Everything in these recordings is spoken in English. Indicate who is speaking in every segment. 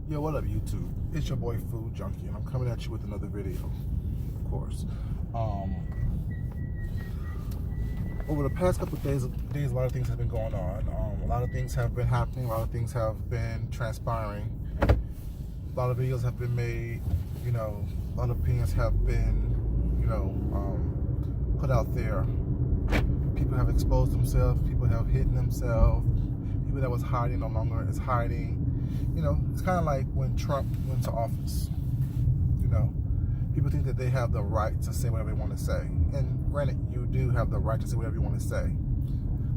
Speaker 1: Yo, what up, YouTube? It's your boy Food Junkie, and I'm coming at you with another video, of course. Over the past couple of days, a lot of things have been going on. A lot of things have been happening. A lot of things have been transpiring. A lot of videos have been made. You know, a lot of opinions have been, put out there. People have exposed themselves. People have hidden themselves. People that was hiding no longer is hiding. You know, it's kind of like when Trump went to office. You know, people think that they have the right to say whatever they want to say. And granted, you do have the right to say whatever you want to say.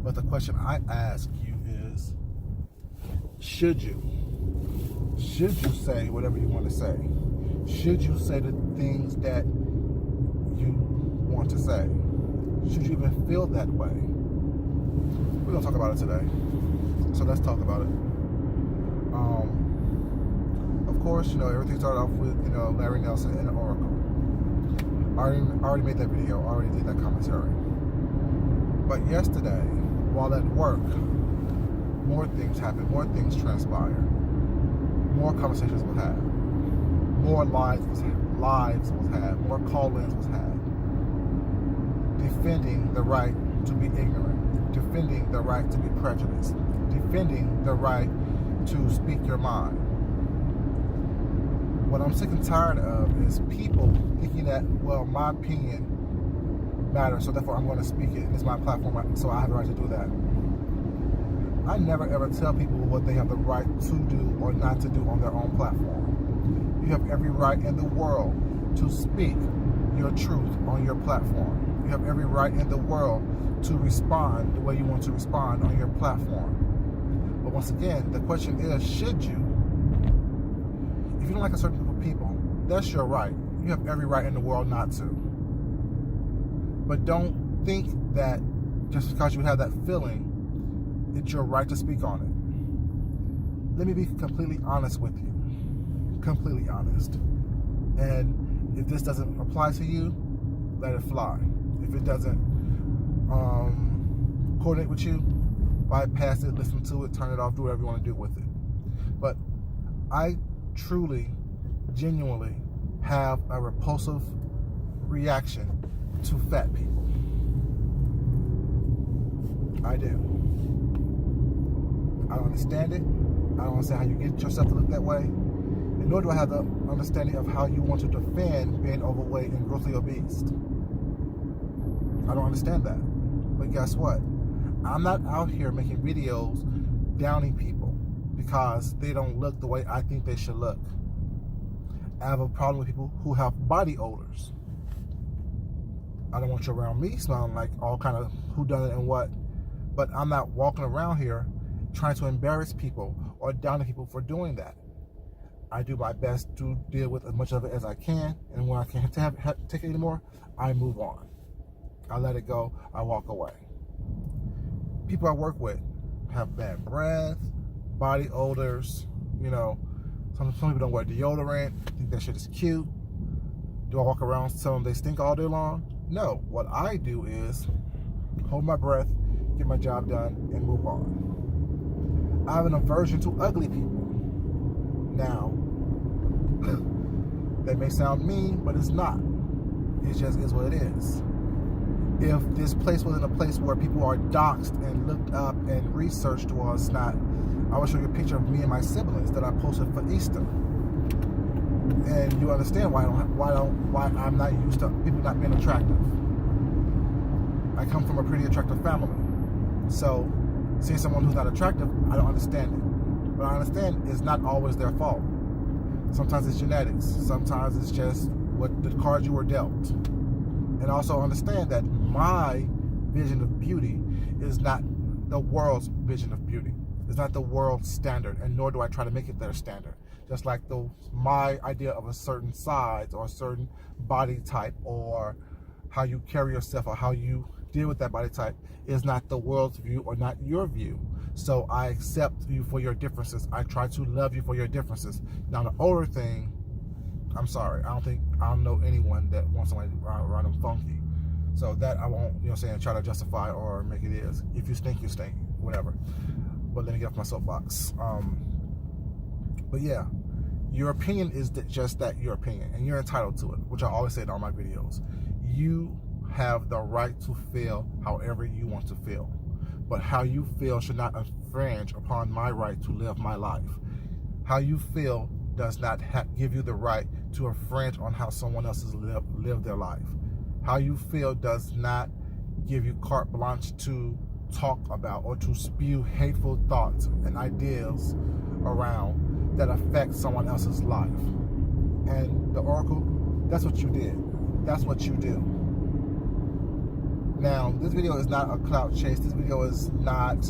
Speaker 1: But the question I ask you is, should you? Should you say whatever you want to say? Should you say the things that you want to say? Should you even feel that way? We're going to talk about it today. So let's talk about it. Of course, everything started off with, Larry Nelson and Oracle. I already made that video. I already did that commentary. But yesterday, while at work, more things happened. More things transpired. More conversations were had. More lives was had. More call-ins was had. Defending the right to be ignorant. Defending the right to be prejudiced. Defending the right to speak your mind. What I'm sick and tired of is people thinking that, well, my opinion matters, so therefore I'm going to speak it. It's my platform, so I have the right to do that. I never ever tell people what they have the right to do or not to do on their own platform. You have every right in the world to speak your truth on your platform. You have every right in the world to respond the way you want to respond on your platform. But once again, the question is, should you? If you don't like a certain group of people, that's your right. You have every right in the world not to. But don't think that just because you have that feeling, it's your right to speak on it. Let me be completely honest with you. Completely honest. And if this doesn't apply to you, let it fly. If it doesn't coordinate with you, bypass it, listen to it, turn it off, do whatever you want to do with it. But I truly, genuinely have a repulsive reaction to fat people. I do. I don't understand it. I don't understand how you get yourself to look that way. And nor do I have the understanding of how you want to defend being overweight and grossly obese. I don't understand that. But guess what? I'm not out here making videos downing people because they don't look the way I think they should look. I have a problem with people who have body odors. I don't want you around me smelling like all kind of whodunit and what, but I'm not walking around here trying to embarrass people or downing people for doing that. I do my best to deal with as much of it as I can, and when I can't take it anymore, I move on. I let it go. I walk away. People I work with have bad breath, body odors, some people don't wear deodorant, think that shit is cute. Do I walk around telling them they stink all day long? No. What I do is hold my breath, get my job done, and move on. I have an aversion to ugly people. Now, that may sound mean, but it's not. It just is what it is. If this place wasn't a place where people are doxxed and looked up and researched or it's not, I will show you a picture of me and my siblings that I posted for Easter. And you understand why I'm not used to people not being attractive. I come from a pretty attractive family. So seeing someone who's not attractive, I don't understand it. But I understand it's not always their fault. Sometimes it's genetics. Sometimes it's just what the cards you were dealt. And also understand that my vision of beauty is not the world's vision of beauty. It's not the world's standard, and nor do I try to make it their standard. Just like my idea of a certain size or a certain body type or how you carry yourself or how you deal with that body type is not the world's view or not your view. So I accept you for your differences. I try to love you for your differences. Now the older thing, I'm sorry, I don't know anyone that wants somebody around them funky. So that I won't, try to justify or make it is. If you stink, you stink, whatever. But let me get off my soapbox. But yeah, Your opinion is just that, your opinion, and you're entitled to it, which I always say in all my videos. You have the right to feel however you want to feel, but how you feel should not infringe upon my right to live my life. How you feel does not give you the right to infringe on how someone else has lived their life. How you feel does not give you carte blanche to talk about or to spew hateful thoughts and ideas around that affect someone else's life. And the Oracle, that's what you did. That's what you do. Now, this video is not a clout chase. This video is not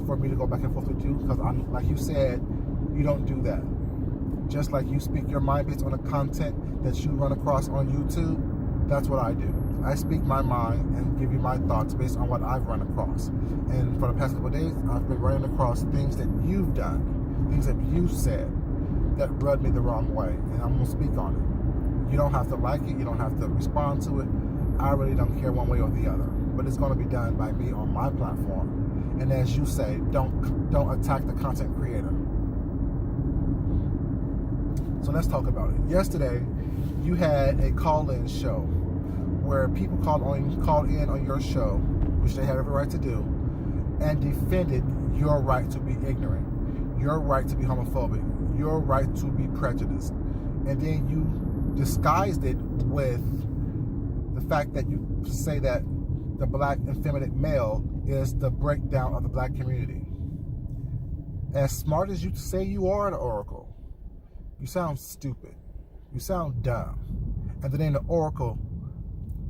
Speaker 1: for me to go back and forth with you, because I'm, like you said, you don't do that. Just like you speak your mind based on the content that you run across on YouTube, that's what I do. I speak my mind and give you my thoughts based on what I've run across. And for the past couple of days, I've been running across things that you've done, things that you've said that rubbed me the wrong way, and I'm going to speak on it. You don't have to like it, you don't have to respond to it. I really don't care one way or the other, but it's going to be done by me on my platform. And as you say, don't attack the content creator. So let's talk about it. Yesterday, you had a call-in show where people called in on your show, which they have every right to do, and defended your right to be ignorant, your right to be homophobic, your right to be prejudiced. And then you disguised it with the fact that you say that the black effeminate male is the breakdown of the black community. As smart as you say you are, the Oracle, you sound stupid. You sound dumb. And then in the Oracle,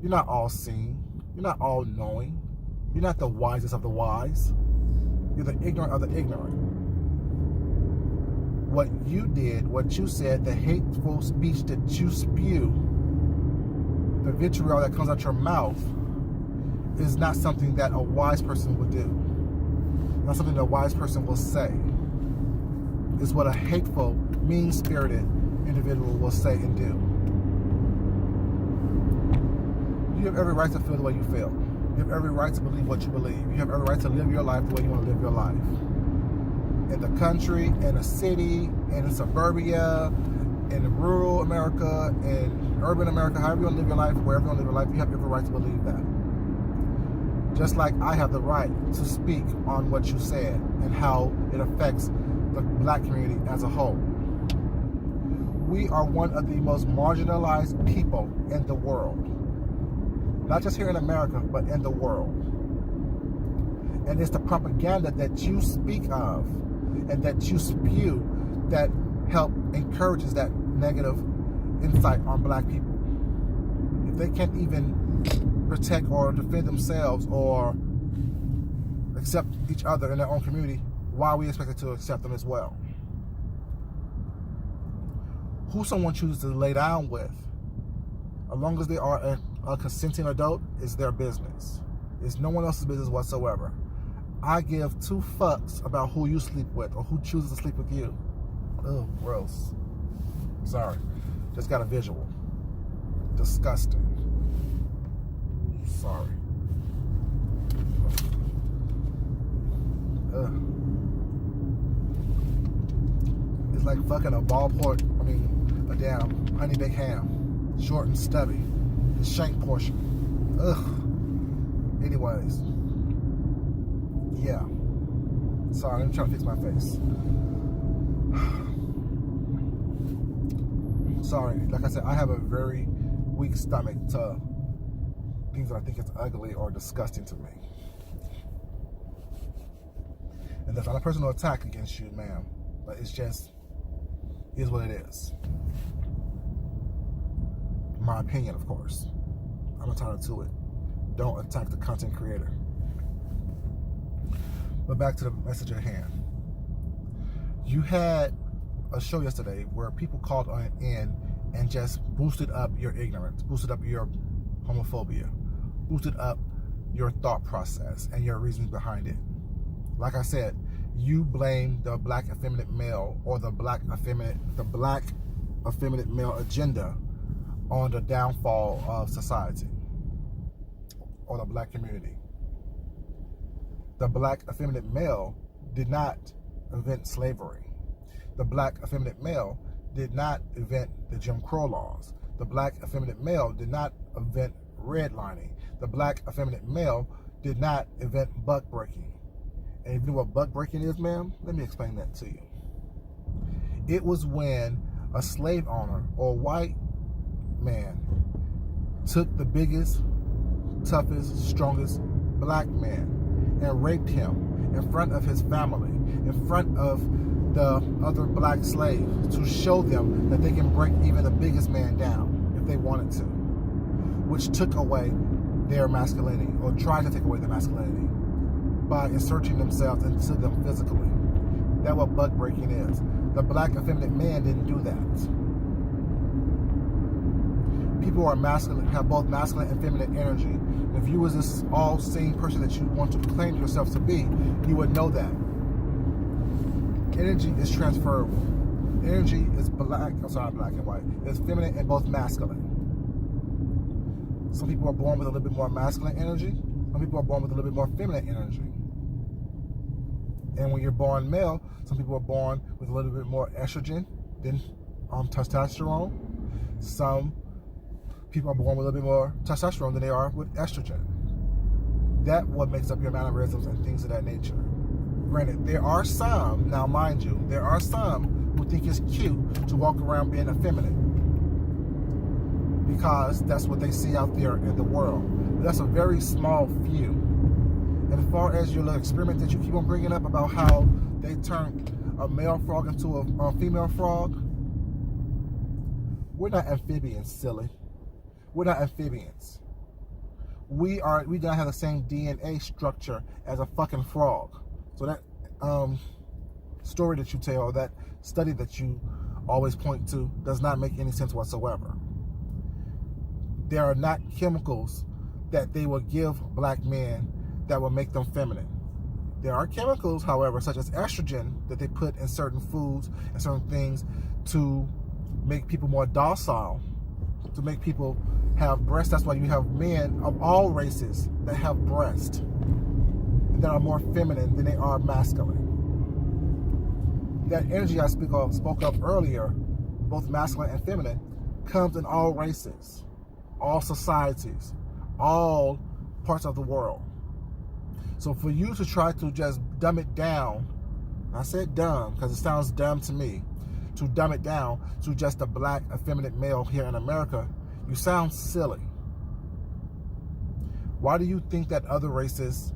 Speaker 1: you're not all seeing. You're not all knowing. You're not the wisest of the wise. You're the ignorant of the ignorant. What you did, what you said, the hateful speech that you spew, the vitriol that comes out your mouth, is not something that a wise person would do. Not something that a wise person will say. It's what a hateful, mean-spirited individual will say and do. You have every right to feel the way you feel. You have every right to believe what you believe. You have every right to live your life the way you want to live your life. In the country, in the city, in suburbia, in rural America, in urban America, however you want to live your life, wherever you want to live your life, you have every right to believe that. Just like I have the right to speak on what you said and how it affects the black community as a whole. We are one of the most marginalized people in the world. Not just here in America, but in the world. And it's the propaganda that you speak of and that you spew that encourages that negative insight on black people. If they can't even protect or defend themselves or accept each other in their own community, why are we expected to accept them as well? Who someone chooses to lay down with, as long as they are a consenting adult, is their business. It's no one else's business whatsoever. I give two fucks about who you sleep with or who chooses to sleep with you. Ugh, gross. Sorry. Just got a visual. Disgusting. Sorry. Ugh. It's like fucking a a damn honey baked ham. Short and stubby. The shank portion. Ugh. Anyways. Yeah. Sorry, I'm trying to fix my face. Sorry, like I said, I have a very weak stomach to things that I think is ugly or disgusting to me. And that's not a personal attack against you, ma'am. But it's just, is what it is. My opinion, of course. I'm entitled to it. Don't attack the content creator. But back to the message at hand. You had a show yesterday where people called in and just boosted up your ignorance, boosted up your homophobia, boosted up your thought process and your reasons behind it. Like I said, you blame the black effeminate male or the black effeminate male agenda on the downfall of society or the black community. The black effeminate male did not invent slavery. The black effeminate male did not invent the Jim Crow laws. The black effeminate male did not invent redlining. The black effeminate male did not invent buck breaking. And if you know what buck breaking is, ma'am, let me explain that to you. It was when a slave owner or a white man took the biggest, toughest, strongest black man and raped him in front of his family, in front of the other black slaves, to show them that they can break even the biggest man down if they wanted to, which took away their masculinity, or tried to take away their masculinity by inserting themselves into them physically. That's what buck breaking is. The black effeminate man didn't do that. People are masculine, have both masculine and feminine energy. And if you was this all-seeing person that you want to claim yourself to be, you would know that. Energy is transferable. Energy is black and white. It's feminine and both masculine. Some people are born with a little bit more masculine energy. Some people are born with a little bit more feminine energy. And when you're born male, some people are born with a little bit more estrogen than testosterone. Some people are born with a little bit more testosterone than they are with estrogen. That's what makes up your mannerisms and things of that nature. Granted, there are some, now mind you, there are some who think it's cute to walk around being effeminate because that's what they see out there in the world. But that's a very small few. And as far as your little experiment that you keep on bringing up about how they turn a male frog into a female frog, we're not amphibians, silly. We're not amphibians. We don't have the same DNA structure as a fucking frog. So that story that you tell, that study that you always point to, does not make any sense whatsoever. There are not chemicals that they will give black men that will make them feminine. There are chemicals, however, such as estrogen, that they put in certain foods and certain things to make people more docile, to make people have breasts. That's why you have men of all races that have breasts that are more feminine than they are masculine. That energy I spoke of earlier, both masculine and feminine, comes in all races, all societies, all parts of the world. So for you to try to just dumb it down, I said dumb because it sounds dumb to me, to dumb it down to just a black effeminate male here in America, you sound silly. Why do you think that other races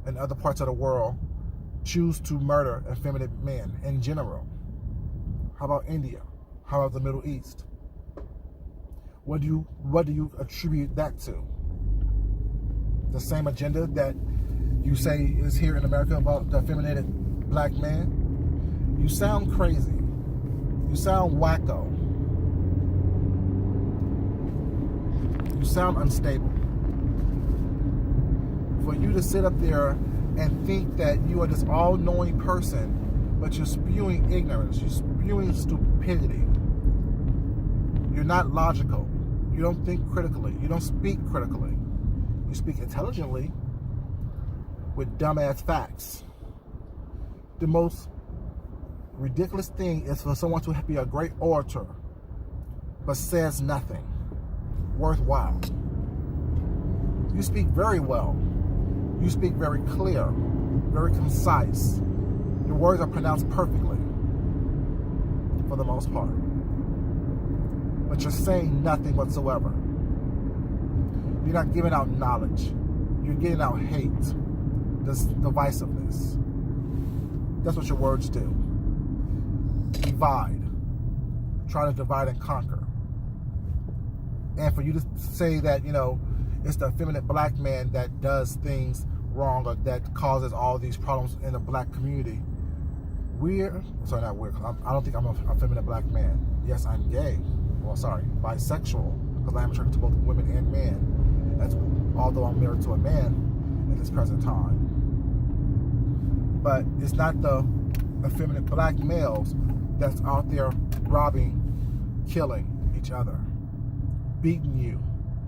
Speaker 1: and other parts of the world choose to murder effeminate men in general? How about India? How about the Middle East? What do you attribute that to? The same agenda that you say is here in America about the effeminated black man? You sound crazy. You sound wacko. You sound unstable. For you to sit up there and think that you are this all-knowing person, but you're spewing ignorance, you're spewing stupidity. You're not logical. You don't think critically. You don't speak critically. You speak intelligently with dumbass facts. The most ridiculous thing is for someone to be a great orator, but says nothing worthwhile. You speak very well. You speak very clear, very concise. Your words are pronounced perfectly, for the most part. But you're saying nothing whatsoever. You're not giving out knowledge. You're getting out hate, this divisiveness. That's what your words do. Divide. Try to divide and conquer. And for you to say that, it's the effeminate black man that does things wrong or that causes all these problems in the black community. I don't think I'm a effeminate black man. Yes, I'm gay. Well, sorry, bisexual, because I am attracted to both women and men, although I'm married to a man at this present time. But it's not the effeminate black males that's out there robbing, killing each other, beating you,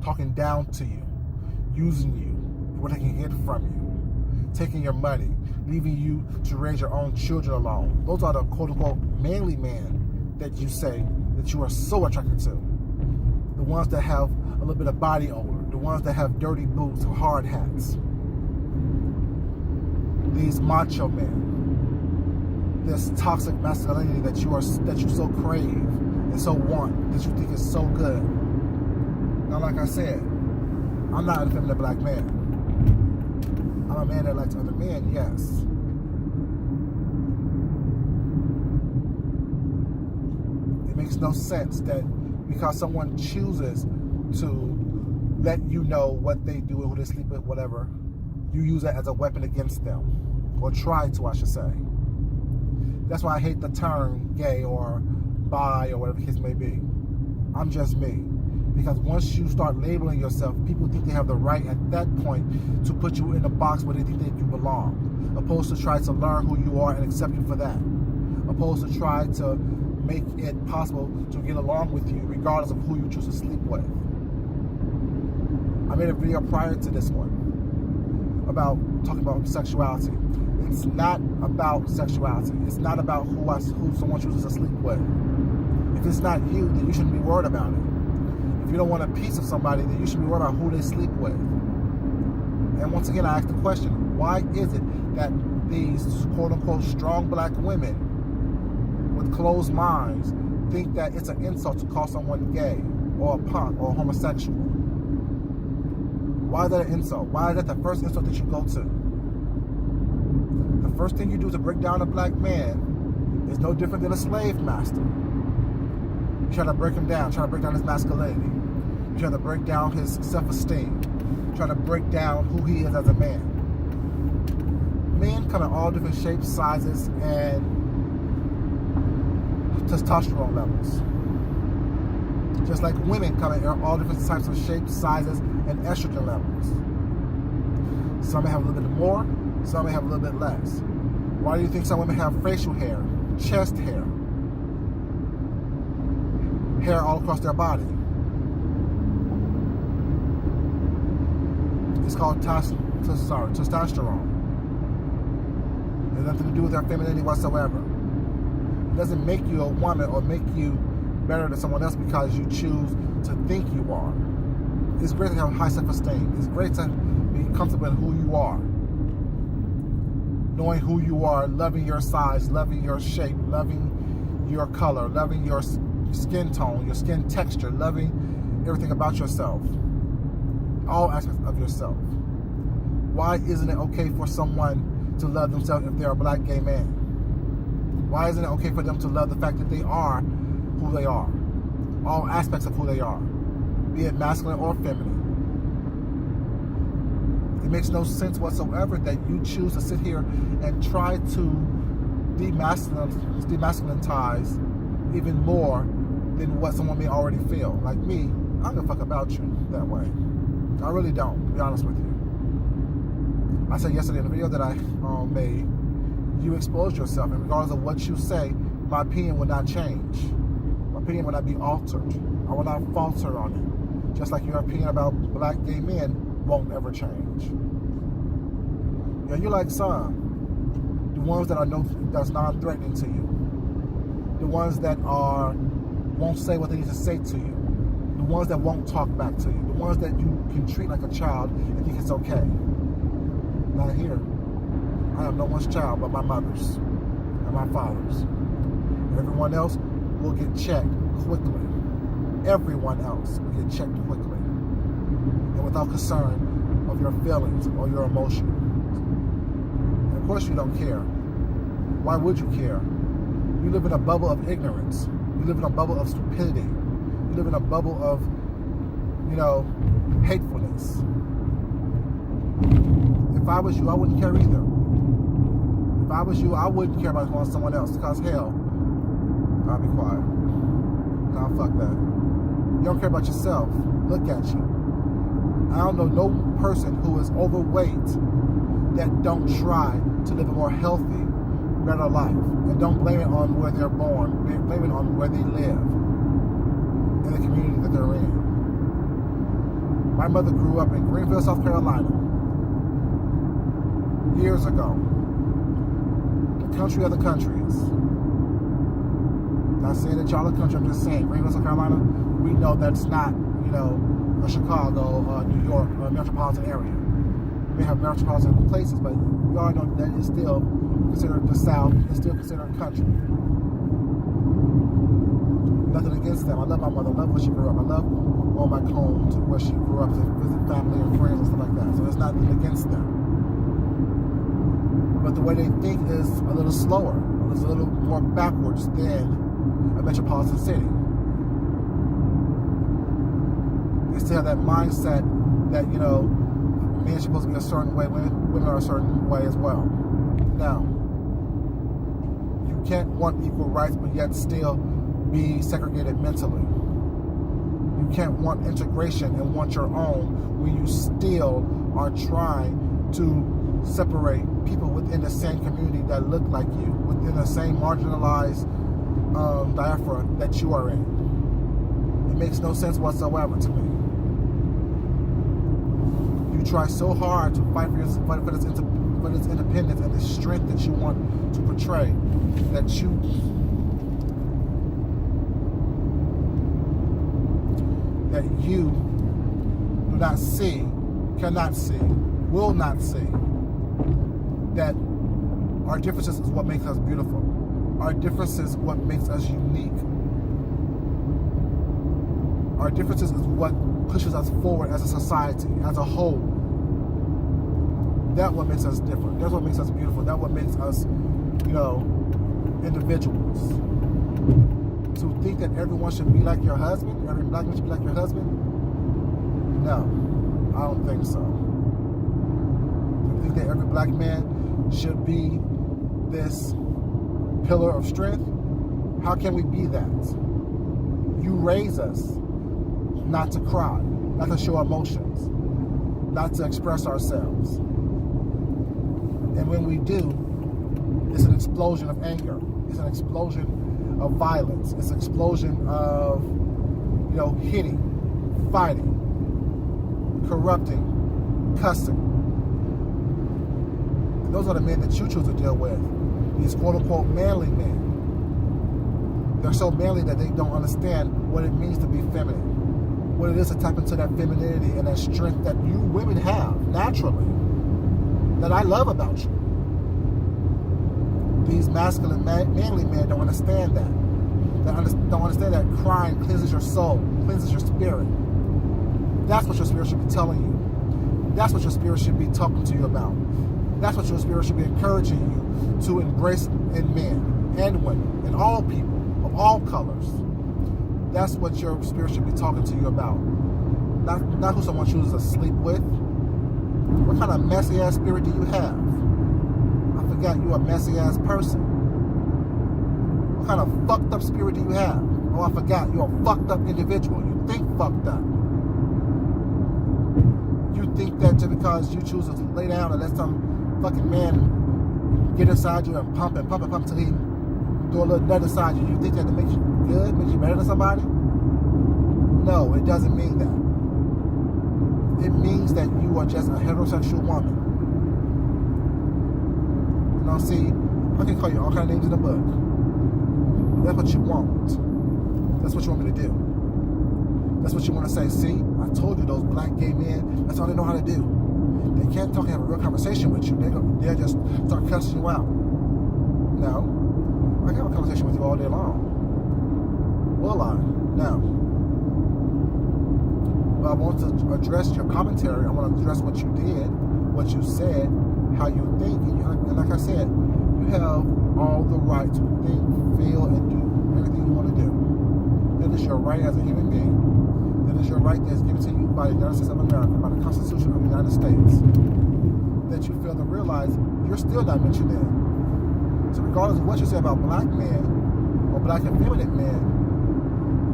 Speaker 1: talking down to you, using you, we're taking it from you. taking your money, leaving you to raise your own children alone. Those are the quote-unquote manly men that you say that you are so attracted to. The ones that have a little bit of body odor, the ones that have dirty boots and hard hats. These macho men, this toxic masculinity that you so crave and so want, that you think is so good. Now, like I said, I'm not an effeminate black man. I'm a man that likes other men, yes. It makes no sense that because someone chooses to let you know what they do and who they sleep with, whatever, you use that as a weapon against them. Or try to, I should say. That's why I hate the term gay or bi or whatever the case may be. I'm just me. Because once you start labeling yourself, people think they have the right at that point to put you in a box where they think that you belong. Opposed to try to learn who you are and accept you for that. Opposed to try to make it possible to get along with you regardless of who you choose to sleep with. I made a video prior to this one about talking about sexuality. It's not about sexuality. It's not about who someone chooses to sleep with. If it's not you, then you shouldn't be worried about it. If you don't want a piece of somebody, then you should be worried about who they sleep with. And once again, I ask the question, why is it that these quote-unquote strong black women with closed minds think that it's an insult to call someone gay or a punk or a homosexual? Why is that an insult? Why is that the first insult that you go to? The first thing you do to break down a black man is no different than a slave master. You try to break him down, try to break down his masculinity. You try to break down his self-esteem. Try to break down who he is as a man. Men come in all different shapes, sizes, and testosterone levels. Just like women come in all different types of shapes, sizes, and estrogen levels. Some may have a little bit more, some may have a little bit less. Why do you think some women have facial hair, chest hair, hair all across their body? It's called testosterone. It has nothing to do with their femininity whatsoever. It doesn't make you a woman or make you better than someone else because you choose to think you are. It's great to have high self-esteem. It's great to be comfortable in who you are. Knowing who you are, loving your size, loving your shape, loving your color, loving your skin tone, your skin texture, loving everything about yourself. All aspects of yourself. Why isn't it okay for someone to love themselves if they're a black gay man? Why isn't it okay for them to love the fact that they are who they are? All aspects of who they are. Be it masculine or feminine. It makes no sense whatsoever that you choose to sit here and try to demasculinize even more than what someone may already feel. Like me, I don't give a fuck about you that way. I really don't, to be honest with you. I said yesterday in the video that I made, you expose yourself, and regardless of what you say, my opinion will not change. My opinion will not be altered. I will not falter on it. Just like your opinion about black gay men won't ever change. Yeah, you like some. The ones that that's non-threatening to you. The ones that won't say what they need to say to you. The ones that won't talk back to you. The ones that you can treat like a child and think it's okay. Not here. I am no one's child but my mother's and my father's. Everyone else will get checked quickly. Everyone else will get checked quickly. And without concern of your feelings or your emotions. And of course you don't care. Why would you care? You live in a bubble of ignorance. You live in a bubble of stupidity. You live in a bubble of, hatefulness. If I was you, I wouldn't care either. If I was you, I wouldn't care about going someone else because hell, I'll be quiet. Nah, fuck that. You don't care about yourself. Look at you. I don't know no person who is overweight that don't try to live a more healthy, better life. And don't blame it on where they're born. Blame it on where they live. In the community that they're in. My mother grew up in Greenville, South Carolina. years ago. The country of the countries. Not saying that y'all are country, I'm just saying, Greenville, South Carolina, we know that's not, a Chicago, New York, or metropolitan area. We have metropolitan places, but you all know that it's still considered the South, it's still considered country. Nothing against them. I love my mother, I love where she grew up. I love going back home to where she grew up to visit family and friends and stuff like that. So there's nothing against them. But the way they think is a little slower. It's a little more backwards than a metropolitan city. They still have that mindset that, men are supposed to be a certain way, women are a certain way as well. Now, you can't want equal rights but yet still be segregated mentally. You can't want integration and want your own when you still are trying to separate people within the same community that look like you, within the same marginalized diaspora that you are in. It makes no sense whatsoever to me. You try so hard to fight for this independence and the strength that you want to portray, that you do not see, cannot see, will not see that our differences is what makes us beautiful. Our differences is what makes us unique. Our differences is what pushes us forward as a society, as a whole. That's what makes us different. That's what makes us beautiful. That's what makes us, individuals. To think that everyone should be like your husband, every black man should be like your husband, no, I don't think so. To think that every black man should be this pillar of strength, how can we be that? You raise us not to cry, not to show emotions, not to express ourselves. And when we do, it's an explosion of anger. It's an explosion of violence. It's an explosion of, hitting, fighting, corrupting, cussing. And those are the men that you choose to deal with. These quote-unquote manly men. They're so manly that they don't understand what it means to be feminine. What it is to tap into that femininity and that strength that you women have naturally, that I love about you. These masculine, manly men don't understand that. They don't understand that crying cleanses your soul, cleanses your spirit. That's what your spirit should be telling you. That's what your spirit should be talking to you about. That's what your spirit should be encouraging you to embrace in men and women, in all people, of all colors. That's what your spirit should be talking to you about. Not who someone chooses to sleep with. What kind of messy ass spirit do you have? I forgot you're a messy ass person. What kind of fucked up spirit do you have? Oh, I forgot you're a fucked up individual. You think fucked up. You think that just because you choose to lay down and let some fucking man get inside you and pump till he do a little nut inside you, you think that makes you good, makes you better than somebody? No, it doesn't mean that. It means that you are just a heterosexual woman. See, I can call you all kind of names in the book. That's what you want. That's what you want me to do. That's what you want to say. See, I told you those black gay men, that's all they know how to do. They can't talk and have a real conversation with you. They'll just start cussing you out. No. I can have a conversation with you all day long. Will I? No. But I want to address your commentary. I want to address what you did, what you said, how you think. And like I said, you have all the right to think, feel, and do everything you want to do. That is your right as a human being. That is your right that is given to you by the United States of America, by the Constitution of the United States. That you fail to realize you're still not mentioned in. So regardless of what you say about black men or black and feminine men,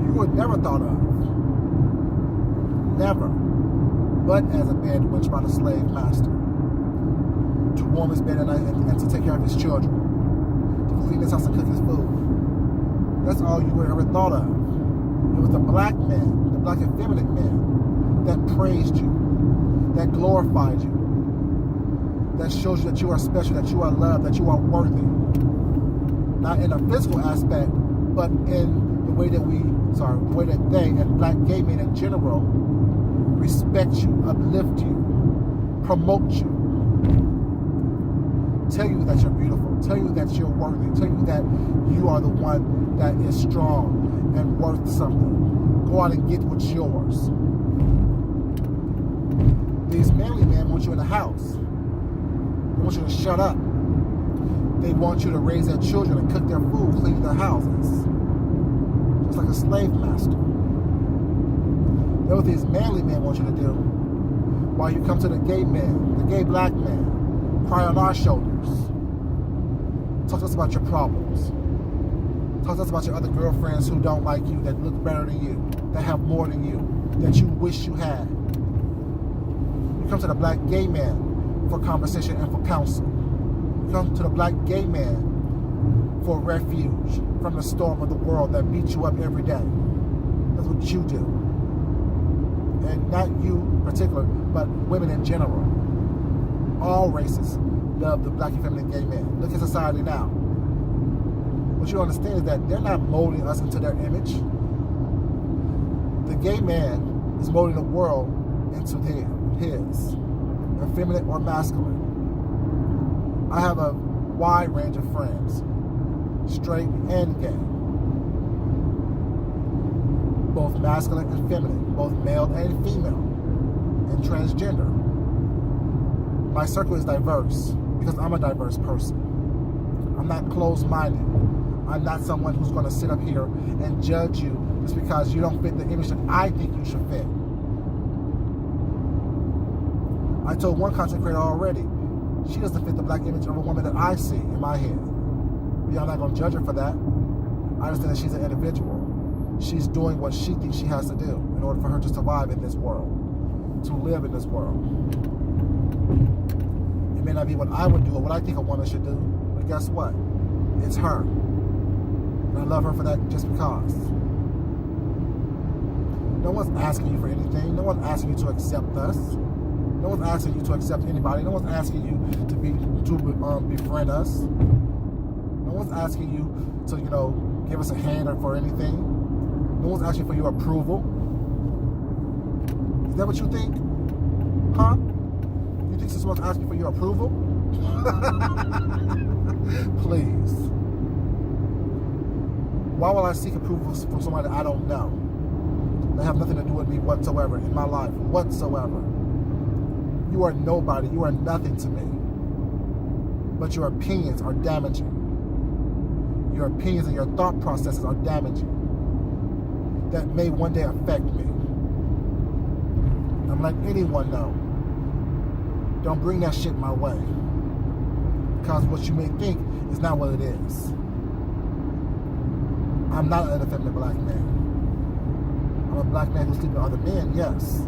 Speaker 1: you were never thought of. Never. But as a man once by the slave master. To warm his bed at night and to take care of his children. To clean his house and cook his food. That's all you were ever thought of. It was the black men, the black and feminine men, that praised you, that glorified you, that shows you that you are special, that you are loved, that you are worthy. Not in a physical aspect, but in the way that the way that they and black gay men in general respect you, uplift you, promote you, tell you that you're beautiful, tell you that you're worthy, tell you that you are the one that is strong and worth something. Go out and get what's yours. These manly men want you in the house. They want you to shut up. They want you to raise their children and cook their food, clean their houses. Just like a slave master. That's what these manly men want you to do. While you come to the gay men, the gay black men, cry on our shoulders. Talk to us about your problems. Talk to us about your other girlfriends who don't like you, that look better than you, that have more than you, that you wish you had. You come to the black gay man for conversation and for counsel. You come to the black gay man for refuge from the storm of the world that beats you up every day. That's what you do. And not you in particular, but women in general. All races love the black and feminine gay man. Look at society now. What you understand is that they're not molding us into their image. The gay man is molding the world into his, feminine or masculine. I have a wide range of friends, straight and gay, both masculine and feminine, both male and female, and transgender. My circle is diverse because I'm a diverse person. I'm not closed-minded. I'm not someone who's going to sit up here and judge you just because you don't fit the image that I think you should fit. I told one content creator already, she doesn't fit the black image of a woman that I see in my head. But I'm not going to judge her for that. I understand that she's an individual. She's doing what she thinks she has to do in order for her to survive in this world, to live in this world. It may not be what I would do or what I think a woman should do, but guess what? It's her. And I love her for that just because. No one's asking you for anything. No one's asking you to accept us. No one's asking you to accept anybody. No one's asking you to befriend us. No one's asking you to, give us a hand or for anything. No one's asking for your approval. Is that what you think? Huh? You think someone's asking for your approval? Please. Why will I seek approval from somebody that I don't know? That have nothing to do with me whatsoever in my life, whatsoever. You are nobody. You are nothing to me. But your opinions are damaging. Your opinions and your thought processes are damaging. That may one day affect me. I'm letting anyone know. Don't bring that shit my way. Because what you may think is not what it is. I'm not an effeminate black man. I'm a black man who's sleeping with other men, yes.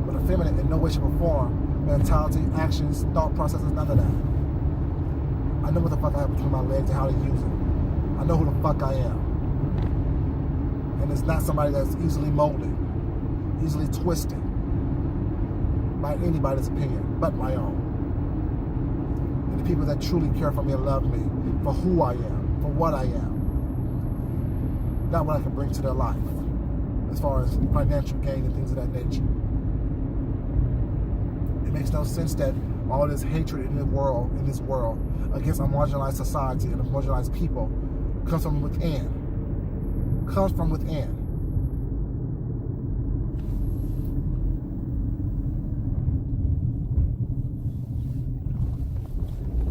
Speaker 1: But effeminate in no way, shape, or form. Mentality, actions, thought processes, none of that. I know what the fuck I have between my legs and how to use it. I know who the fuck I am. And it's not somebody that's easily molded, easily twisted by anybody's opinion but my own. And the people that truly care for me and love me for who I am, for what I am, not what I can bring to their life as far as financial gain and things of that nature. It makes no sense that all this hatred in this world against a marginalized society and a marginalized people comes from within. Comes from within.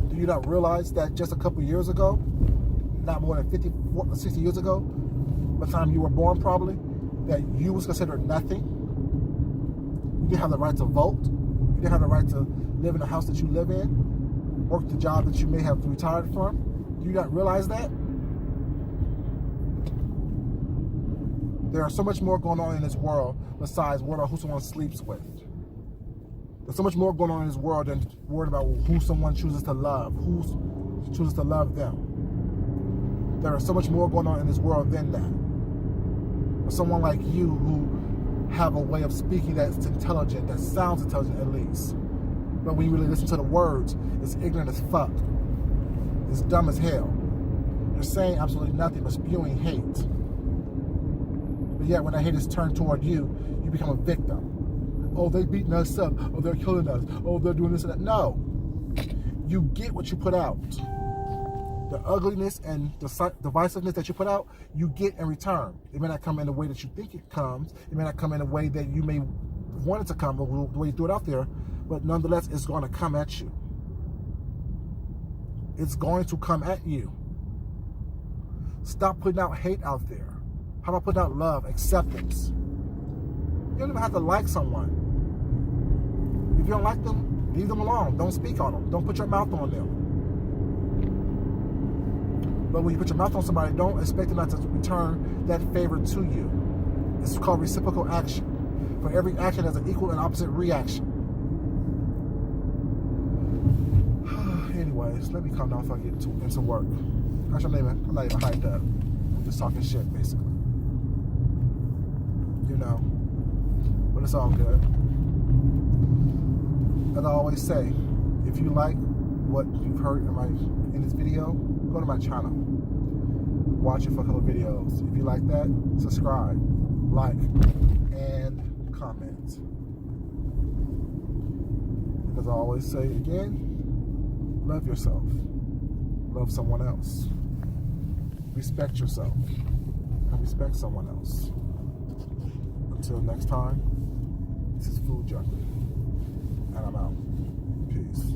Speaker 1: Do you not realize that just a couple years ago, not more than 50, 60 years ago, by the time you were born probably, that you was considered nothing? You didn't have the right to vote. You didn't have the right to live in the house that you live in, work the job that you may have retired from. Do you not realize that? There are so much more going on in this world besides worrying about who someone sleeps with. There's so much more going on in this world than worried about who someone chooses to love, who chooses to love them. There is so much more going on in this world than that. For someone like you who have a way of speaking that's intelligent, that sounds intelligent at least, But when you really listen to the words, it's ignorant as fuck. It's dumb as hell. You're saying absolutely nothing but spewing hate. But yet when that hate is turned toward you, you become a victim. Oh, they beating us up. Oh, they're killing us. Oh, they're doing this and that. No. You get what you put out. The ugliness and the divisiveness that you put out, you get in return. It may not come in the way that you think it comes. It may not come in the way that you may want it to come, but the way you threw it out there. But nonetheless, it's going to come at you. It's going to come at you. Stop putting out hate out there. How about putting out love, acceptance? You don't even have to like someone. If you don't like them, leave them alone. Don't speak on them. Don't put your mouth on them. But when you put your mouth on somebody, don't expect them not to return that favor to you. It's called reciprocal action. For every action, there's an equal and opposite reaction. Anyways, let me calm down before I get into work. Actually, I'm not even hyped up. I'm just talking shit, basically. You know. But it's all good. As I always say, if you like what you've heard in this video, go to my channel. Watch it for a couple of videos. If you like that, subscribe, like, and comment. And as I always say again, love yourself. Love someone else. Respect yourself. And respect someone else. Until next time, this is Food Junkie. And I'm out. Peace.